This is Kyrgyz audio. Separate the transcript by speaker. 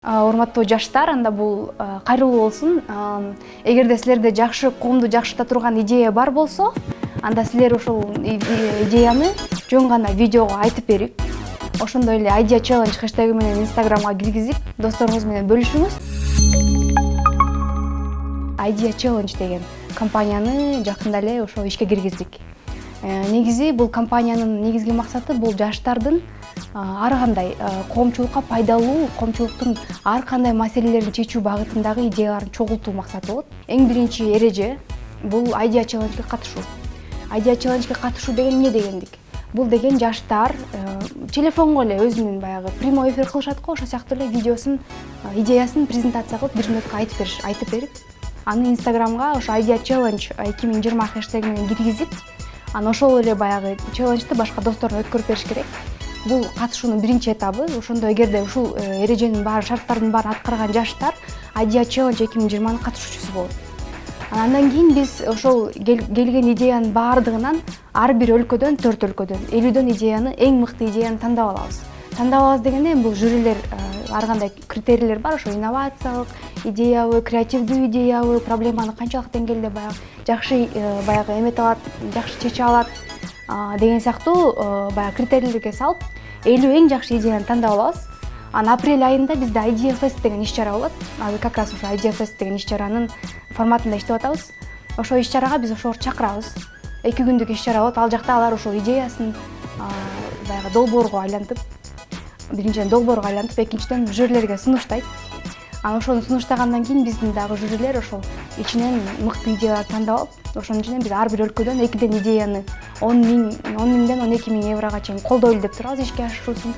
Speaker 1: Урматтуу жаштар, анда бул кайрылуу болсун. Эгерде силерде жакшы, коомду жакшырта турган идея бар болсо, анда силер ошол идеяны жөн гана видеого айтып берип, ошондой эле Idea Challenge хэштеги менен Instagramга киргизип, досторуңуз менен бөлүшүңүз. Idea Challenge деген компанияны жакында эле ошо ишке киргиздик. Негизи бул компаниянын негизги максаты бул жаштардын ар кандай коомчулукка пайдалуу, коомчулуктун ар кандай маселелерин чечүү багытындагы идеяларын чогултуу максаты болот. Эң биринчи эреже бул Idea Challenge'га катышуу. Idea Challenge'га катышуу деген эмне дегендик? Бул деген жаштар телефонго эле өзүнүн баягы прямой эфир кылышат го, ошол сыяктуу эле видеосун, идеясын презентация кылып 1 мүнөткө айтып берип, аны Instagramга ошо Idea Challenge 2020 хэштеги менен киргизип, анан ошол эле баягы челленджди башка досторуна өткөрүп бериш керек. Бул катышуунун биринчи этабы. Ошондо эгерде ушул эреженин баары, шарттардын баарын аткарган жаштар Idea Challenge 2020-нын катышуучусу болот. Андан кийин биз ошол келген идеянын баардыгынан ар бир өлкөдөн, 4 өлкөдөн 50дөн идеяны, эң мыкты идеяны тандап алабыз. Тандап алабыз дегенде бул жюрилер ар кандай критерийлер бар, ошо инновациялык идеябы, креативдүү идеябы, проблеманы канчалык деңгээлде баягы жакшы баягы эмете алат, жакшы чече алат деген сыяктуу баягы критерийлерге салып, 50 эң жакшы идеяны тандап алабыз. Анан апрель айында бизде Idea Fest деген иш-чара болот. Азыр как раз ошо Idea Fest деген иш-чаранын форматында иштеп атабыз. Ошо иш-чарага биз ошолорду чакырабыз. 2 күндүк иш-чара болот. Ал жакта алар ошол идеясын баягы долбоорго айлантып, биринчиден долбоорго айлантып, экинчиден жюрилерге сунуштайт. Анан ошону сунуштагандан кийин биздин дагы жюрилер ошол ичинен мыкты идеяларды тандап алып, ошонун ичинен биз ар бир өлкөдөн 2ден идеяны 10 миңден 12 миң еврого чейин колдойлу деп турабыз ишке ашыруусун.